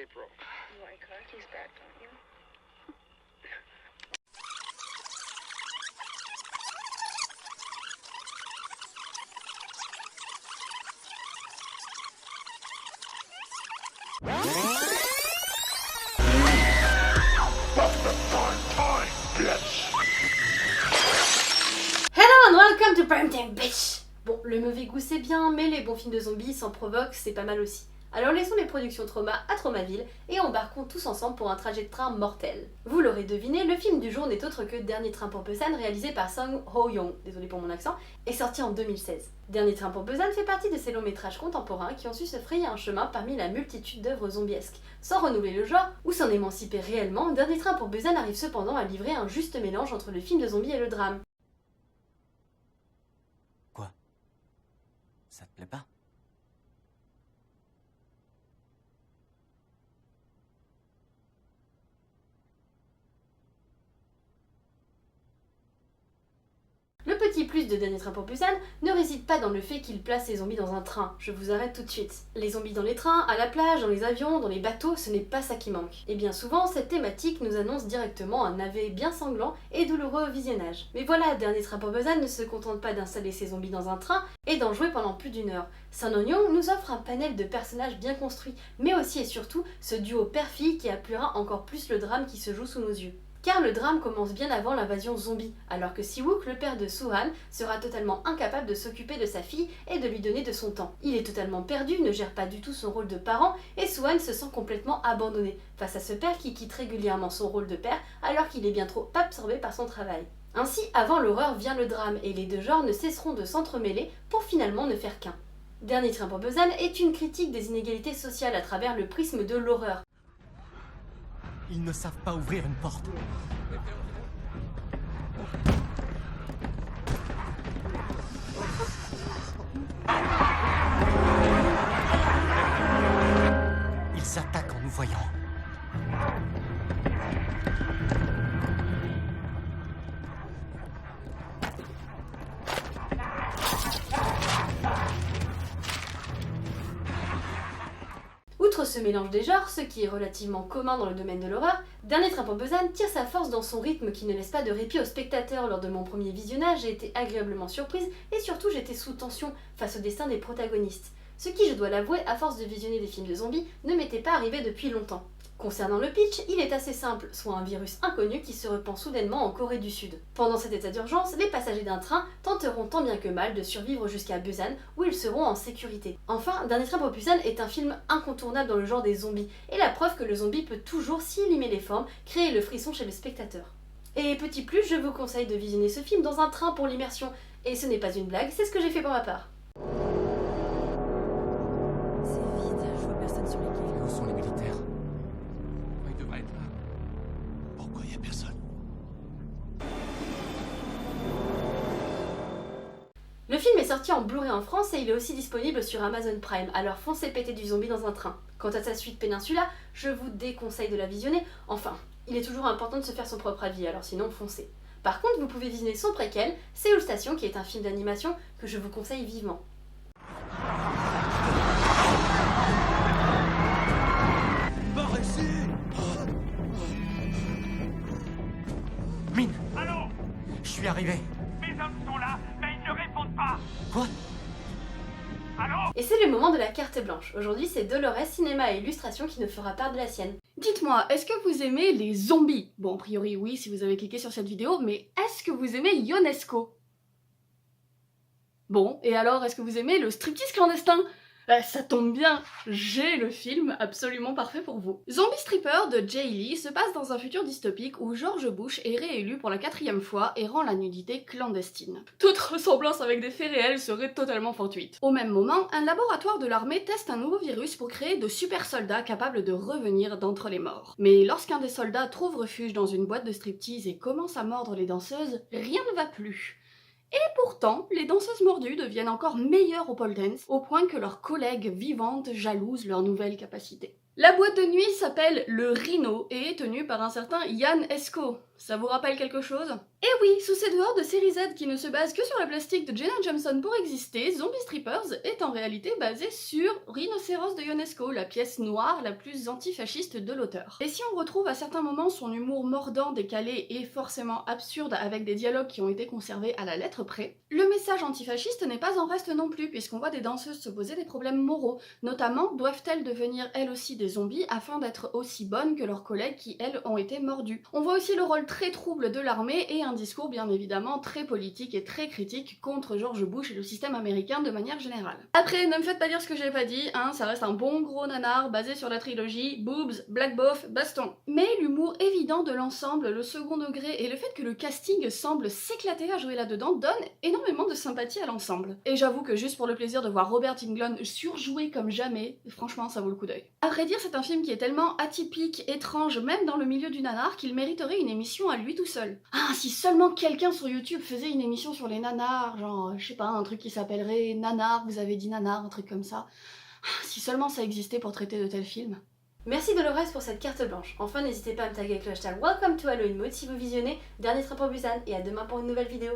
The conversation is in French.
April. You like hockey's back, don't you? Hello and welcome to Primetime Bitch. Bon, le mauvais goût c'est bien, mais les bons films de zombies s'en provoquent, c'est pas mal aussi. Alors laissons les productions trauma à Traumaville et embarquons tous ensemble pour un trajet de train mortel. Vous l'aurez deviné, le film du jour n'est autre que Dernier train pour Busan, réalisé par Song Ho-young, désolé pour mon accent, et sorti en 2016. Dernier train pour Busan fait partie de ces longs métrages contemporains qui ont su se frayer un chemin parmi la multitude d'œuvres zombiesques. Sans renouveler le genre, ou s'en émanciper réellement, Dernier train pour Busan arrive cependant à livrer un juste mélange entre le film de zombies et le drame. Quoi? Ça te plaît pas? Le petit plus de Dernier train pour Busan ne réside pas dans le fait qu'il place les zombies dans un train, je vous arrête tout de suite. Les zombies dans les trains, à la plage, dans les avions, dans les bateaux, ce n'est pas ça qui manque. Et bien souvent, cette thématique nous annonce directement un navet bien sanglant et douloureux au visionnage. Mais voilà, Dernier train pour Busan ne se contente pas d'installer ses zombies dans un train et d'en jouer pendant plus d'une heure. Sun On-young nous offre un panel de personnages bien construits, mais aussi et surtout ce duo père-fille qui appuiera encore plus le drame qui se joue sous nos yeux. Car le drame commence bien avant l'invasion zombie, alors que Si-wook, le père de Soo-han, sera totalement incapable de s'occuper de sa fille et de lui donner de son temps. Il est totalement perdu, ne gère pas du tout son rôle de parent, et Soo-han se sent complètement abandonné face à ce père qui quitte régulièrement son rôle de père alors qu'il est bien trop absorbé par son travail. Ainsi, avant l'horreur vient le drame, et les deux genres ne cesseront de s'entremêler pour finalement ne faire qu'un. Dernier train pour Busan est une critique des inégalités sociales à travers le prisme de l'horreur. Ils ne savent pas ouvrir une porte. Ils s'attaquent en nous voyant. Outre ce mélange des genres, ce qui est relativement commun dans le domaine de l'horreur, Dernier train pour Busan tire sa force dans son rythme qui ne laisse pas de répit aux spectateurs. Lors de mon premier visionnage, j'ai été agréablement surprise et surtout j'étais sous tension face au destin des protagonistes. Ce qui, je dois l'avouer, à force de visionner des films de zombies, ne m'était pas arrivé depuis longtemps. Concernant le pitch, il est assez simple, soit un virus inconnu qui se répand soudainement en Corée du Sud. Pendant cet état d'urgence, les passagers d'un train tenteront tant bien que mal de survivre jusqu'à Busan, où ils seront en sécurité. Enfin, Dernier train pour Busan est un film incontournable dans le genre des zombies, et la preuve que le zombie peut toujours, s'il y met les formes, créer le frisson chez le spectateur. Et petit plus, je vous conseille de visionner ce film dans un train pour l'immersion, et ce n'est pas une blague, c'est ce que j'ai fait pour ma part. C'est vide, je vois personne sur les quais. Où sont les militaires? Il devrait être là. Pourquoi il y a personne? Le film est sorti en Blu-ray en France et il est aussi disponible sur Amazon Prime, alors foncez péter du zombie dans un train. Quant à sa suite Peninsula, je vous déconseille de la visionner, enfin, il est toujours important de se faire son propre avis, alors sinon foncez. Par contre, vous pouvez visionner son préquel, Seoul Station, qui est un film d'animation que je vous conseille vivement. Par ici! Mine! Allô? Je suis arrivé. Mes hommes sont là, mais ils ne répondent pas. Quoi? Allô? Et c'est le moment de la carte blanche. Aujourd'hui, c'est Dolores Cinéma et Illustration qui nous fera part de la sienne. Dites-moi, est-ce que vous aimez les zombies? Bon, a priori oui si vous avez cliqué sur cette vidéo, mais est-ce que vous aimez Ionesco? Bon, et alors est-ce que vous aimez le striptease clandestin? Ça tombe bien, j'ai le film absolument parfait pour vous. Zombie Stripper de Jay Lee se passe dans un futur dystopique où George Bush est réélu pour la 4e fois et rend la nudité clandestine. Toute ressemblance avec des faits réels serait totalement fortuite. Au même moment, un laboratoire de l'armée teste un nouveau virus pour créer de super soldats capables de revenir d'entre les morts. Mais lorsqu'un des soldats trouve refuge dans une boîte de striptease et commence à mordre les danseuses, rien ne va plus. Et pourtant, les danseuses mordues deviennent encore meilleures au pole dance, au point que leurs collègues vivantes jalousent leurs nouvelles capacités. La boîte de nuit s'appelle le Rhino et est tenue par un certain Yann Esco. Ça vous rappelle quelque chose? Et oui, sous cette horde de série Z qui ne se base que sur la plastique de Jenna Jameson pour exister, Zombie Strippers est en réalité basé sur Rhinocéros de Ionesco, la pièce noire la plus antifasciste de l'auteur. Et si on retrouve à certains moments son humour mordant, décalé et forcément absurde avec des dialogues qui ont été conservés à la lettre près, le message antifasciste n'est pas en reste non plus puisqu'on voit des danseuses se poser des problèmes moraux, notamment doivent-elles devenir elles aussi des zombies afin d'être aussi bonnes que leurs collègues qui elles ont été mordues. On voit aussi le rôle très trouble de l'armée et un discours bien évidemment très politique et très critique contre George Bush et le système américain de manière générale. Après, ne me faites pas dire ce que j'ai pas dit, hein, ça reste un bon gros nanar basé sur la trilogie boobs, black bof, baston. Mais l'humour évident de l'ensemble, le second degré et le fait que le casting semble s'éclater à jouer là-dedans donne énormément de sympathie à l'ensemble. Et j'avoue que juste pour le plaisir de voir Robert Englund surjouer comme jamais, franchement ça vaut le coup d'œil. À vrai dire, c'est un film qui est tellement atypique, étrange, même dans le milieu du nanar, qu'il mériterait une émission à lui tout seul. Ah, si seulement quelqu'un sur YouTube faisait une émission sur les nanars, genre, je sais pas, un truc qui s'appellerait Nanar, vous avez dit nanar, un truc comme ça. Ah, si seulement ça existait pour traiter de tels films. Merci Dolores pour cette carte blanche. Enfin, n'hésitez pas à me taguer avec le hashtag Welcome to Halloween Mode si vous visionnez Dernier Train pour Busan et à demain pour une nouvelle vidéo.